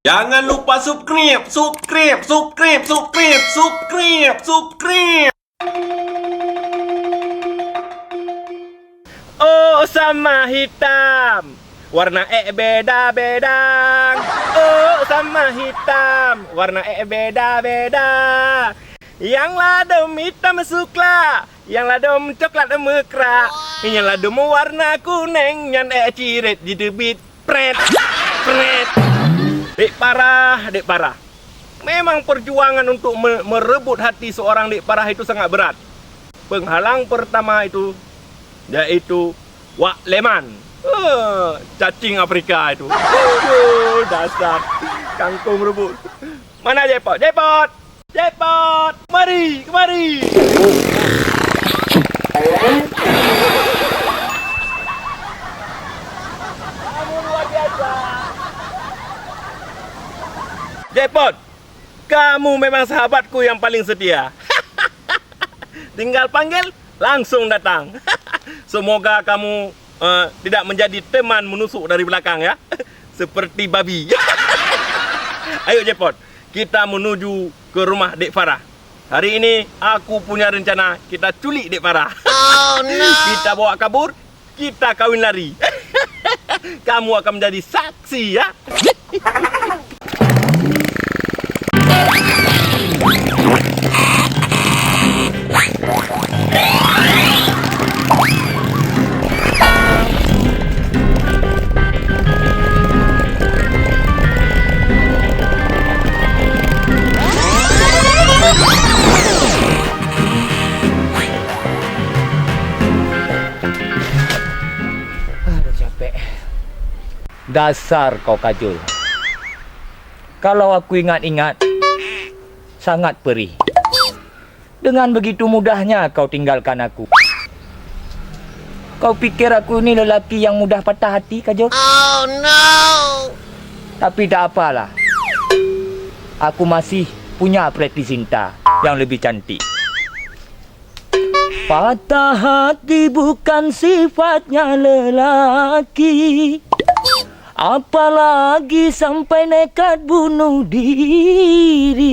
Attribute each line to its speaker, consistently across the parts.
Speaker 1: Jangan lupa subscribe.
Speaker 2: Oh, sama hitam, warna beda-beda. Oh, sama hitam, warna beda-beda. Yang ladem hitam sukla, yang ladem coklat mekra, yang ladem warna kuning, yang ciret di debit pret. Dek parah. Memang perjuangan untuk merebut hati seorang dek parah itu sangat berat. Penghalang pertama itu yaitu Wak Leman. Cacing Afrika itu. Dasar kangkung rebut. Mana Jepot? Kemari. Kamu luar biasa. Jepot, kamu memang sahabatku yang paling setia. Tinggal panggil, langsung datang. Semoga kamu tidak menjadi teman menusuk dari belakang ya. Seperti babi. Ayo Jepot, kita menuju ke rumah Dek Farah. Hari ini aku punya rencana kita culik Dek Farah.
Speaker 3: Oh no.
Speaker 2: Kita bawa kabur, kita kawin lari. Kamu akan menjadi saksi ya.
Speaker 4: Dasar kau Kajol. Kalau aku ingat-ingat, sangat perih. Dengan begitu mudahnya kau tinggalkan aku. Kau pikir aku ini lelaki yang mudah patah hati, Kajol?
Speaker 3: Oh no.
Speaker 4: Tapi tak apalah. Aku masih punya Preti Sinta yang lebih cantik. Patah hati bukan sifatnya lelaki, apalagi sampai nekat bunuh diri.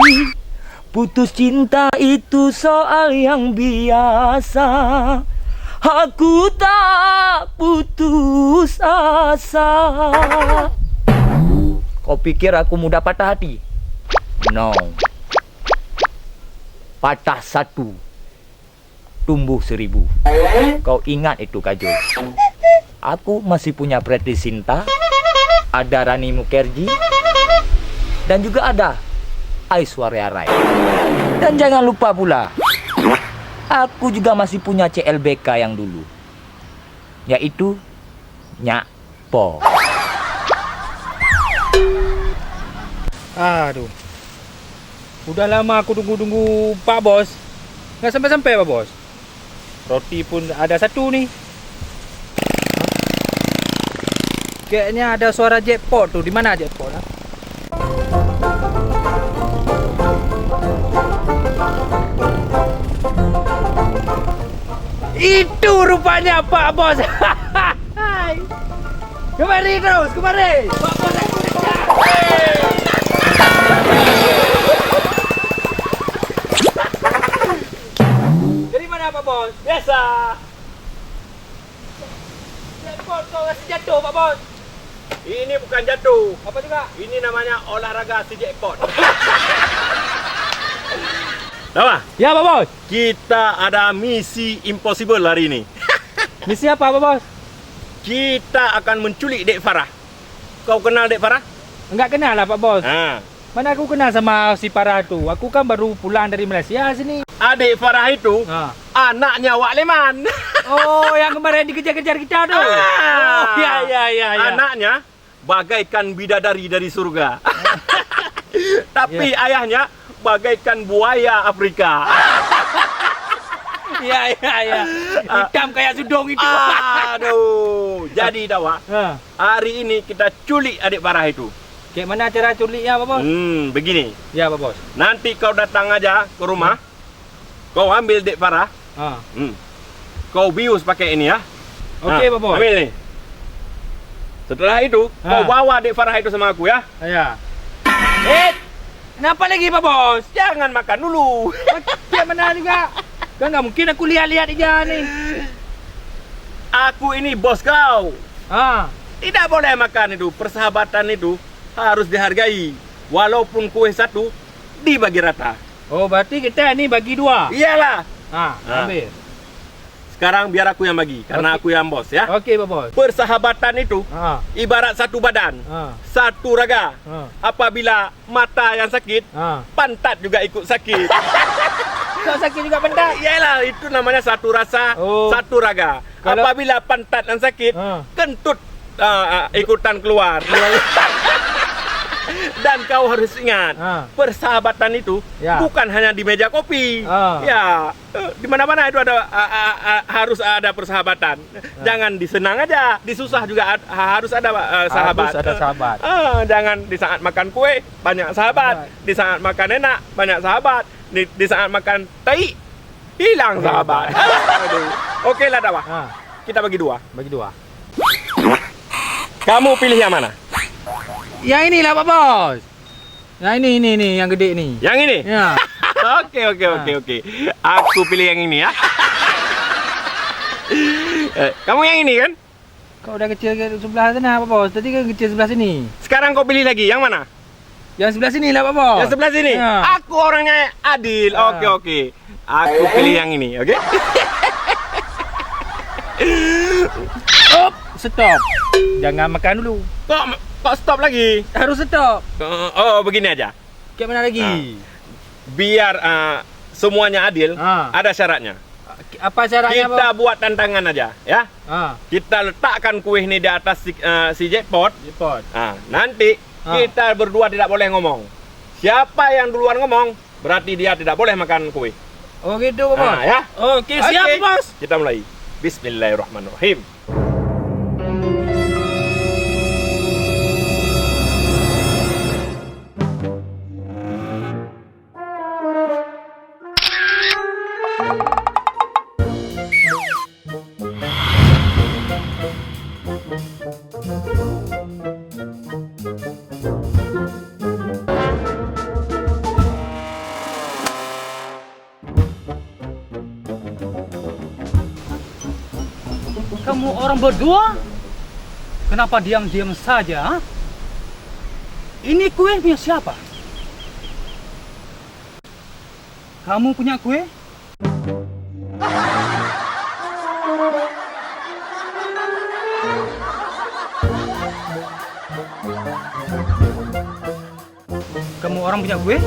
Speaker 4: Putus cinta itu soal yang biasa. Aku tak putus asa. Kau pikir aku mudah patah hati? No. Patah satu, tumbuh 1000. Kau ingat itu Kajol. Aku masih punya Preti Sinta, ada Rani Mukherjee, dan juga ada Aishwarya Rai. Dan jangan lupa pula, aku juga masih punya CLBK yang dulu, yaitu Nyak Po.
Speaker 5: Aduh, udah lama aku tunggu Pak Bos. Nggak sampai-sampai Pak Bos. Roti pun ada satu nih. Kayaknya ada suara jackpot tuh. Di mana jackpot? Ha? Itu rupanya Pak Bos. Kemari terus, kemari. Pak Bos aku dekat. Dari mana Pak Bos?
Speaker 2: Biasa.
Speaker 5: Jackpot kau kasih jatuh Pak Bos.
Speaker 2: Ini bukan jatuh.
Speaker 5: Apa juga?
Speaker 2: Ini namanya olahraga si jackpot. Tahu?
Speaker 5: Ya Pak Bos.
Speaker 2: Kita ada misi impossible hari ini.
Speaker 5: Misi apa Pak Bos?
Speaker 2: Kita akan menculik Dek Farah. Kau kenal Dek Farah?
Speaker 5: Enggak kenal lah Pak Bos.
Speaker 2: Ha.
Speaker 5: Mana aku kenal sama si Farah tu. Aku kan baru pulang dari Malaysia sini.
Speaker 2: Adik Farah itu anaknya Wak Leman.
Speaker 5: Oh, yang kemarin dikejar-kejar kita tu. Oh, ya.
Speaker 2: Anaknya bagaikan bidadari dari surga. Tapi ayahnya bagaikan buaya Afrika.
Speaker 5: Ya. Hitam kayak sudong itu.
Speaker 2: Aduh. Jadi Dawa, hari ini kita culik adik Farah itu.
Speaker 5: Kayak mana cara culiknya Pak Bos?
Speaker 2: Begini.
Speaker 5: Ya Pak Bos.
Speaker 2: Nanti kau datang aja ke rumah. Kau ambil dek Farah.
Speaker 5: Ah.
Speaker 2: Kau bius pakai ini ya.
Speaker 5: Oke Pak Bos.
Speaker 2: Ambil nih. Setelah itu, kau bawa dek Farah itu sama aku ya.
Speaker 5: Ya. Kenapa lagi Pak Bos?
Speaker 2: Jangan makan dulu.
Speaker 5: Kayak mana juga? Kan nggak mungkin aku lihat-lihat aja nih.
Speaker 2: Aku ini bos kau.
Speaker 5: Ah.
Speaker 2: Tidak boleh makan itu. Persahabatan itu harus dihargai. Walaupun kue satu, dibagi rata.
Speaker 5: Oh, berarti kita ini bagi 2.
Speaker 2: Iyalah.
Speaker 5: Ambil.
Speaker 2: Sekarang biar aku yang bagi, karena aku yang bos ya.
Speaker 5: Oke Pak Bos.
Speaker 2: Persahabatan itu ibarat satu badan, satu raga. Apabila mata yang sakit, pantat juga ikut sakit.
Speaker 5: Kau sakit juga pantat?
Speaker 2: Iyalah, itu namanya satu rasa, satu raga. Apabila pantat yang sakit, kentut ikutan keluar. Dan kau harus ingat, persahabatan itu bukan hanya di meja kopi. Ya, di mana-mana itu ada harus ada persahabatan. Jangan disenang aja, disusah juga harus ada sahabat.
Speaker 5: Harus ada sahabat.
Speaker 2: Jangan di saat makan kue banyak sahabat, di saat makan enak banyak sahabat, di saat makan tai hilang sahabat. Oke lah Dawa. Kita bagi 2.
Speaker 5: Bagi 2.
Speaker 2: Kamu pilih yang mana?
Speaker 5: Yang inilah Pak Bos. Yang ini yang gede nih.
Speaker 2: Yang ini?
Speaker 5: Ya.
Speaker 2: Oke. Aku pilih yang ini ya. Kamu yang ini kan?
Speaker 5: Kau udah kecil ke sebelah sana Pak Bos. Tadi kan kecil sebelah sini.
Speaker 2: Sekarang kau pilih lagi yang mana?
Speaker 5: Yang sebelah sini lah Pak Bos.
Speaker 2: Yang sebelah sini?
Speaker 5: Ya.
Speaker 2: Aku orangnya adil. Oke. Aku pilih yang ini, oke?
Speaker 5: Stop. Jangan makan dulu.
Speaker 2: Kok stop lagi?
Speaker 5: Harus stop.
Speaker 2: Oh, begini aja.
Speaker 5: Kayak mana lagi?
Speaker 2: Biar semuanya adil, ada syaratnya.
Speaker 5: Apa syaratnya
Speaker 2: Kita buat tantangan aja, ya. Kita letakkan kue ini di atas si jackpot. Nanti kita berdua tidak boleh ngomong. Siapa yang duluan ngomong, berarti dia tidak boleh makan kue.
Speaker 5: Oh gitu Pak Bos.
Speaker 2: Ya.
Speaker 5: Oke, siap Bos.
Speaker 2: Kita mulai. Bismillahirrahmanirrahim.
Speaker 5: Kamu orang berdua? Kenapa diam-diam saja? Ini kue punya siapa? Kamu punya kue? Kamu orang punya kue?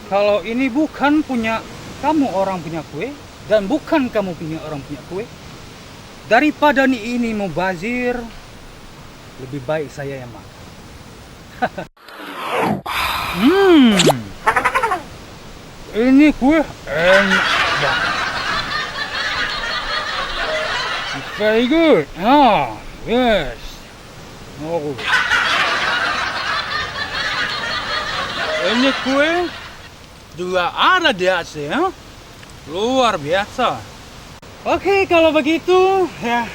Speaker 5: Kalau ini bukan punya kamu orang punya kue dan bukan kamu punya orang punya kue, daripada ini mubazir, lebih baik saya yang makan. Ini kue enak banget. Very good. Yes. Oh. Ini kue juga ada di Aceh, ya? Luar biasa. Oke, kalau begitu, ya.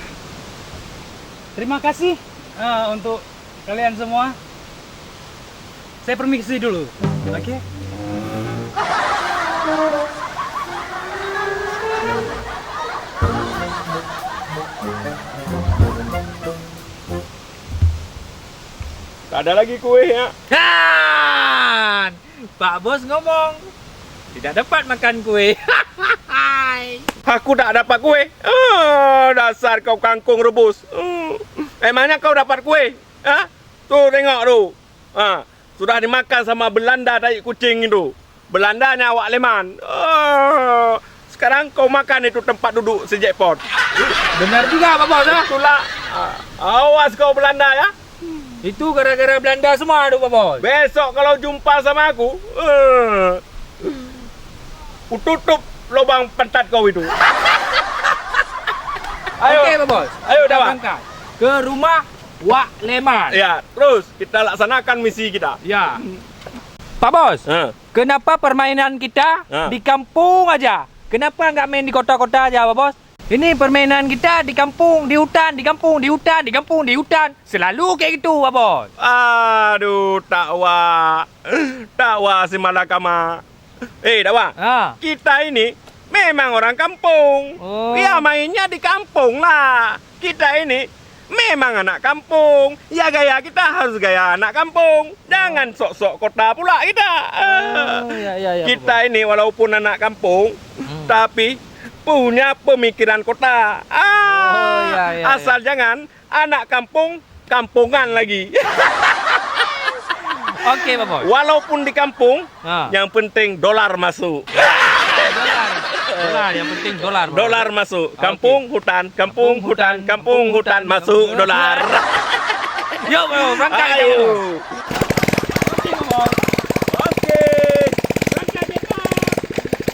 Speaker 5: Terima kasih untuk kalian semua. Saya permisi dulu. Oke.
Speaker 2: Tak ada lagi kue ya.
Speaker 5: Kan, Pak Bos ngomong tidak dapat makan kue.
Speaker 2: Aku tak dapat kue. Dasar kau kangkung rebus. Emangnya kau dapat kue? Tuh tengok tu. Sudah dimakan sama Belanda tai kucing itu. Belandanya awak leman. Sekarang kau makan itu tempat duduk si jackpot.
Speaker 5: Benar juga Pak Bos.
Speaker 2: Itulah. Awas kau Belanda ya.
Speaker 5: Itu gara-gara Belanda semua tu Pak Bos.
Speaker 2: Besok kalau jumpa sama aku, tutup lubang pantat kau itu. Ayo.
Speaker 5: Okey, Pak Bos.
Speaker 2: Ayo,
Speaker 5: Kita
Speaker 2: Dawa.
Speaker 5: berangkat ke rumah Wak Leman.
Speaker 2: Ya, terus kita laksanakan misi kita.
Speaker 5: Ya. Pak Bos, kenapa permainan kita di kampung aja? Kenapa nggak main di kota-kota aja, Pak Bos? Ini permainan kita di kampung, di hutan, di kampung, di hutan, di kampung, di hutan. Selalu kayak gitu, Pak Bos.
Speaker 2: Aduh, takwa si Malakama. Dawa, kita ini memang orang kampung.
Speaker 5: Oh.
Speaker 2: Ya mainnya di kampung lah. Kita ini memang anak kampung. Ya gaya kita harus gaya anak kampung. Jangan sok-sok kota pula kita.
Speaker 5: Ya,
Speaker 2: Kita ini walaupun anak kampung, tapi punya pemikiran kota. Asal jangan anak kampung kampungan lagi.
Speaker 5: Oke, Pak Bos.
Speaker 2: Walaupun di kampung, yang penting dolar masuk.
Speaker 5: Dolar, yang penting dolar. Pak.
Speaker 2: Dolar masuk. Kampung, hutan, kampung, hutan, kampung, hutan, masuk dolar.
Speaker 5: Yuk, Bos, berangkat.
Speaker 2: Ayo. Oke. Berangkat, Jackpot.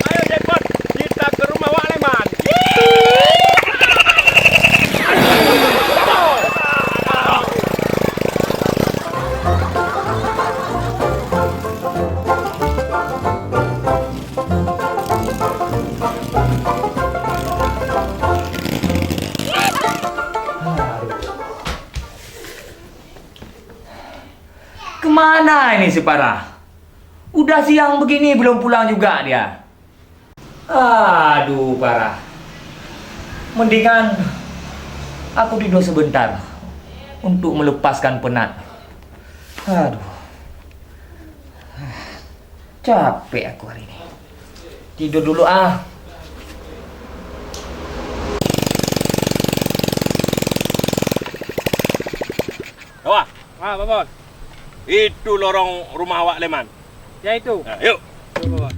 Speaker 2: Ayo, Jackpot. Kita ke rumah Wak Leman.
Speaker 4: Kemana ini si Parah? Udah siang begini belum pulang juga dia. Aduh, Parah. Mendingan aku tidur sebentar untuk melepaskan penat. Aduh. Capek aku hari ini. Tidur dulu ah.
Speaker 2: Wah,
Speaker 5: Pak Bos.
Speaker 2: itu lorong rumah Wak Leman.
Speaker 5: Ya itu.
Speaker 2: Nah, yuk.
Speaker 5: Yuk, Pak Bos.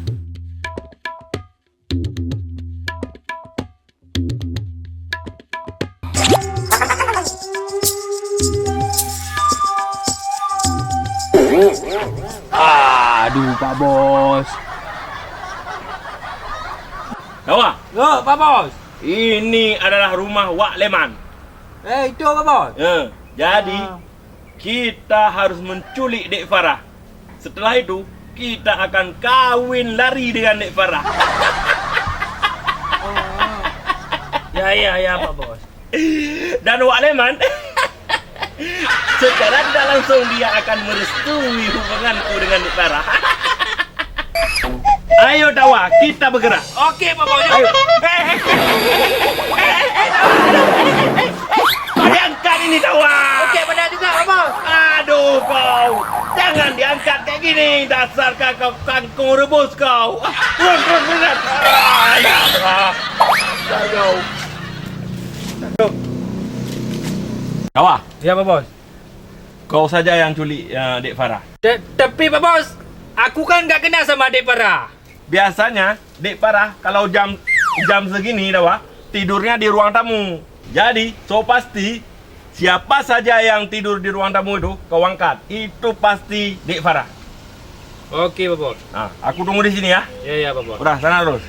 Speaker 5: Aduh, Pak Bos.
Speaker 2: Wah,
Speaker 5: Pak Bos.
Speaker 2: ini adalah rumah Wak Leman.
Speaker 5: Itu Pak Bos.
Speaker 2: Jadi kita harus menculik Dek Farah. Setelah itu kita akan kawin lari dengan Dek Farah.
Speaker 5: Ya, Pak Bos.
Speaker 2: Dan Wak Leman secara tidak langsung dia akan merestui hubunganku dengan Dek Farah. Ayo Dawa, kita bergerak.
Speaker 5: Oke, Pak Bos.
Speaker 2: Ayo. Kau diangkat ini Dawa.
Speaker 5: Oke, benar juga, Pak Bos.
Speaker 2: Aduh kau, jangan diangkat kayak gini. Dasar kau kangkung rebus kau. Turun, berat. Dawa,
Speaker 5: Ya, Pak Bos.
Speaker 2: kau saja yang culik Dek Farah.
Speaker 5: Tapi Pak Bos, aku kan nggak kenal sama Dek Farah.
Speaker 2: Biasanya Dek Farah kalau jam segini Dawa tidurnya di ruang tamu. Jadi so pasti siapa saja yang tidur di ruang tamu itu kau angkat. Itu pasti Dek Farah.
Speaker 5: Oke, Pak Bos.
Speaker 2: Nah, aku tunggu di sini ya.
Speaker 5: Ya, Pak Bos.
Speaker 2: Udah, sana terus.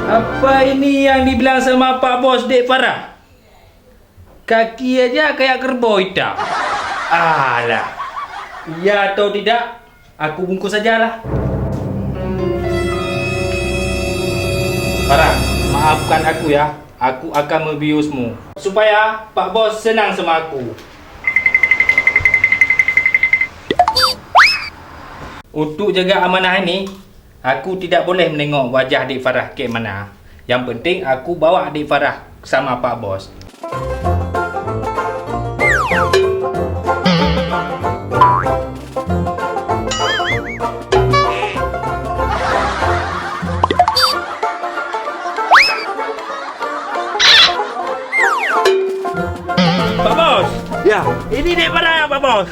Speaker 5: Apa ini yang dibilang sama Pak Bos Dek Farah? Kaki aja kayak kerbau hitam. Alah. Ya atau tidak, aku bungkus sajalah. Farah, maafkan aku ya. Aku akan membiusmu supaya Pak Bos senang sama aku. Untuk jaga amanah ini, aku tidak boleh menengok wajah Dek Farah ke mana. Yang penting aku bawa Dek Farah sama Pak Bos. Pak Bos,
Speaker 2: Ya,
Speaker 5: ini Dek Farah Pak Bos.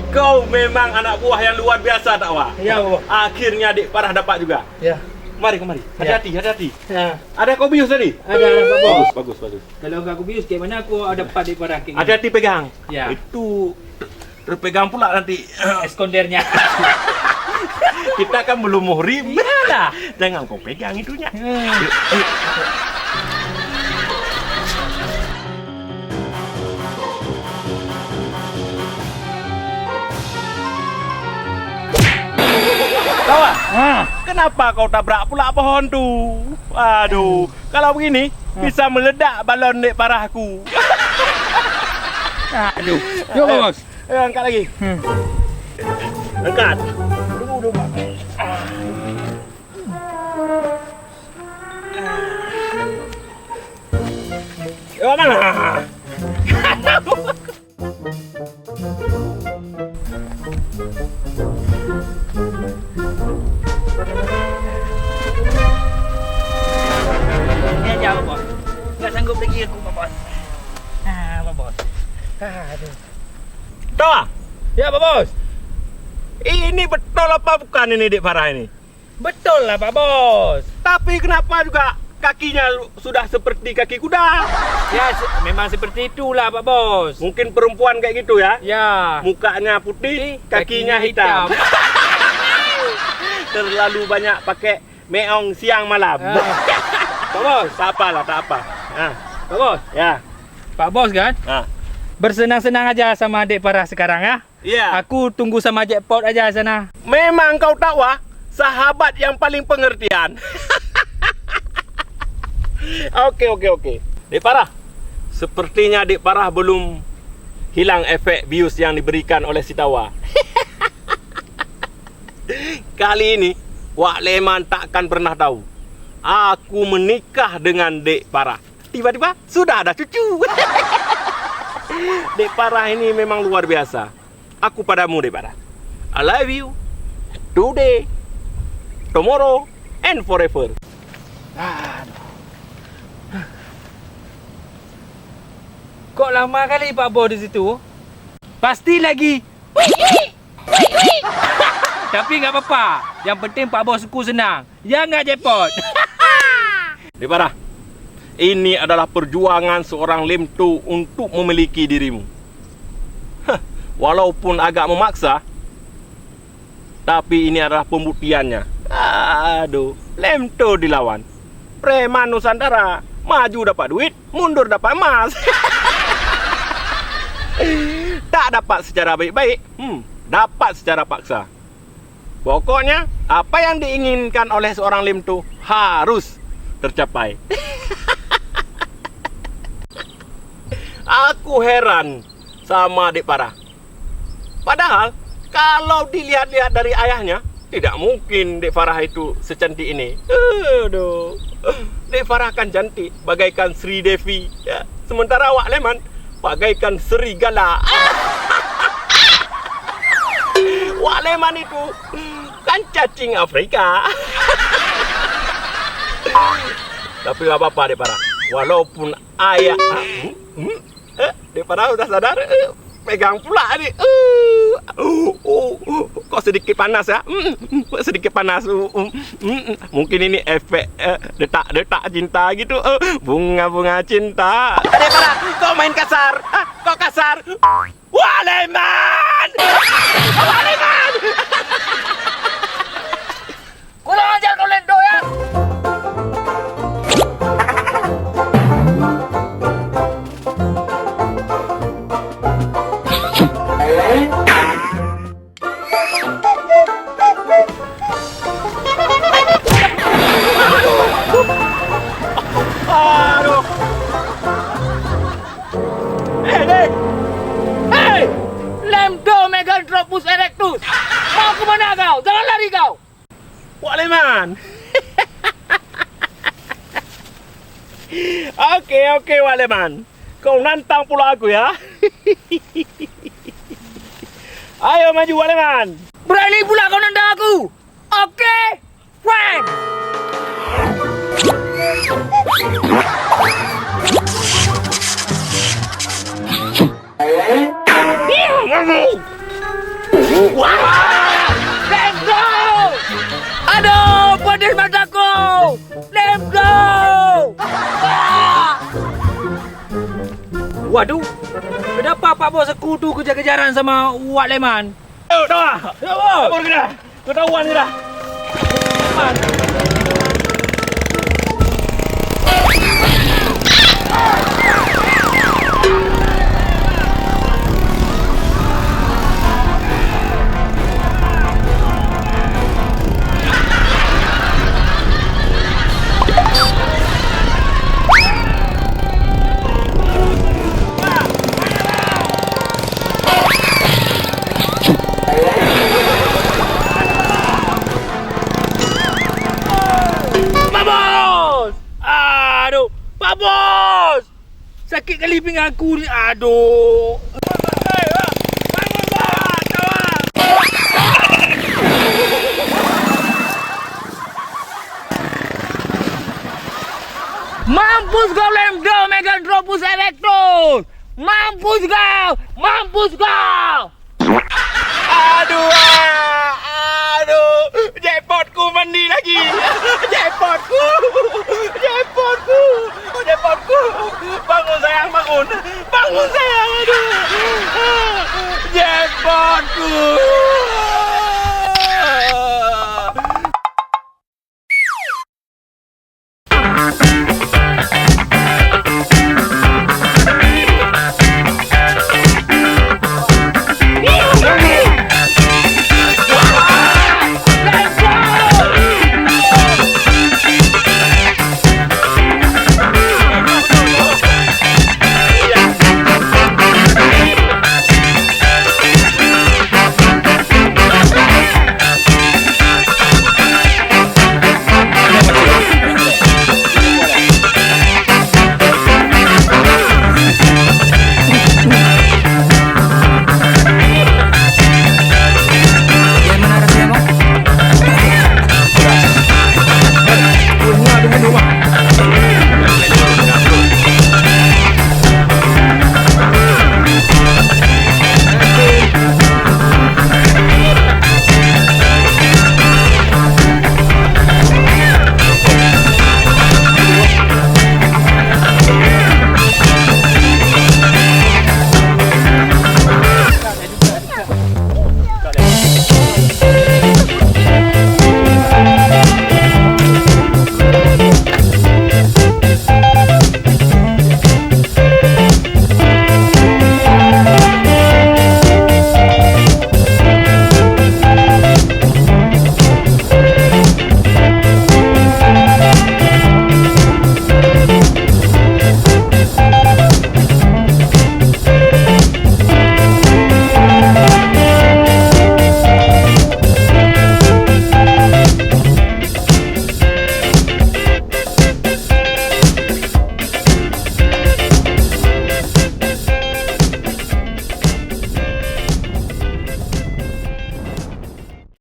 Speaker 2: kau memang anak buah yang luar biasa tak Wak?
Speaker 5: Ya, Pak Bos.
Speaker 2: Akhirnya Dek Farah dapat juga.
Speaker 5: Ya.
Speaker 2: Kemari. Hati-hati.
Speaker 5: Ya.
Speaker 2: Ada kau bius tadi?
Speaker 5: Ada Pak Bos.
Speaker 2: Bagus.
Speaker 5: Kalau enggak aku bius kayak mana aku ada dapat di barang kayak gini.
Speaker 2: Hati-hati pegang.
Speaker 5: Ya.
Speaker 2: Itu terpegang pula nanti.
Speaker 5: Eskondernya.
Speaker 2: Kita kan belum muhrim.
Speaker 5: Iyalah.
Speaker 2: Jangan kau pegang itunya. Tahu? Kenapa kau tabrak pula pohon tuh? Aduh, kalau begini bisa meledak balon dek parahku.
Speaker 5: Aduh. Yuk Pak Bos.
Speaker 2: Ayo angkat lagi. Angkat. Tunggu. Ayo mana?
Speaker 5: Ini aja Pak Bos. Enggak sanggup lagi aku Pak Bos. Pak Bos. Aduh.
Speaker 2: Tahu?
Speaker 5: Ya Pak Bos.
Speaker 2: Ini betul apa bukan ini dek parah ini?
Speaker 5: Betul lah Pak Bos.
Speaker 2: Tapi kenapa juga kakinya sudah seperti kaki kuda?
Speaker 5: Ya memang seperti itulah Pak Bos.
Speaker 2: Mungkin perempuan kayak gitu ya?
Speaker 5: Ya.
Speaker 2: Mukanya putih, kakinya hitam. Terlalu banyak pakai meong siang malam.
Speaker 5: Pak Bos.
Speaker 2: Tak apalah, tak apa.
Speaker 5: Pak Bos.
Speaker 2: Ya.
Speaker 5: Pak Bos kan? Bersenang-senang aja sama adik parah sekarang ya.
Speaker 2: Ya.
Speaker 5: Aku tunggu sama jackpot aja sana.
Speaker 2: Memang kau tahu sahabat yang paling pengertian. Oke. Dek Parah. Sepertinya Dek Parah belum hilang efek bius yang diberikan oleh si Tawa. Kali ini Wak Leman takkan pernah tahu aku menikah dengan Dek Parah. Tiba-tiba sudah ada cucu. Dek Parah ini memang luar biasa. Aku padamu Dek Parah. I love you. Today, tomorrow, and forever.
Speaker 5: Kok lama kali Pak Bos di situ? Pasti lagi. Tapi nggak apa-apa. Yang penting Pak Bosku senang. Ya nggak jackpot.
Speaker 2: Dek Parah, ini adalah perjuangan seorang lemtu untuk memiliki dirimu. Walaupun agak memaksa, tapi ini adalah pembuktiannya. Aduh, lemtu dilawan. Preman Nusantara, maju dapat duit, mundur dapat emas. Tak dapat secara baik-baik, dapat secara paksa. Pokoknya, apa yang diinginkan oleh seorang lemtu harus tercapai. Aku heran sama Dek Parah. Padahal, kalau dilihat-lihat dari ayahnya, tidak mungkin Dek Farah itu secantik ini. Aduh. Dek Farah kan cantik, bagaikan Sri Devi. Ya. Sementara Wak Leman, bagaikan serigala. Wak Leman itu kan cacing Afrika. Tapi gak apa-apa Dek Farah. Walaupun ayah... Dek Farah udah sadar? Pegang pula ni. Kok sedikit panas ya? Sedikit panas. Mungkin ini efek detak-detak cinta gitu. Bunga-bunga cinta. Dek Farah, kau main kasar. Kau kasar. Wak Leman! Wak Leman!
Speaker 5: Kurang ajar kau Lendo ya.
Speaker 2: Aduh. Dek.
Speaker 5: Hei! Lemdo Meganthropus erectus. Mau ke mana kau? Jangan lari kau.
Speaker 2: Wak Leman. Oke, Wak Leman. Kau nantang pula aku ya. Ayo maju Wak Leman.
Speaker 5: Berani pula kau nendang aku. Oke, fine. Let's go! Aduh, pedas mataku. Waduh, kenapa Pak Bos sekutu kejar-kejaran sama Wak Leman?
Speaker 2: Ayo, dah. Kabur kita. Ketahuan kita. Man. Pak Bos! Aduh, Pak Bos! Sakit kali pinggang aku ni. Aduh. Bangun, Bos! Tawar!
Speaker 4: Mampus kau Lemdo Megantropus Erectus! Mampus kau! Mampus kau!
Speaker 2: Aduh, aduh, jackpotku mandi lagi. Jackpotku, jackpotku, jackpotku. Bangun sayang, bangun, bangun sayang. Aduh, jackpotku.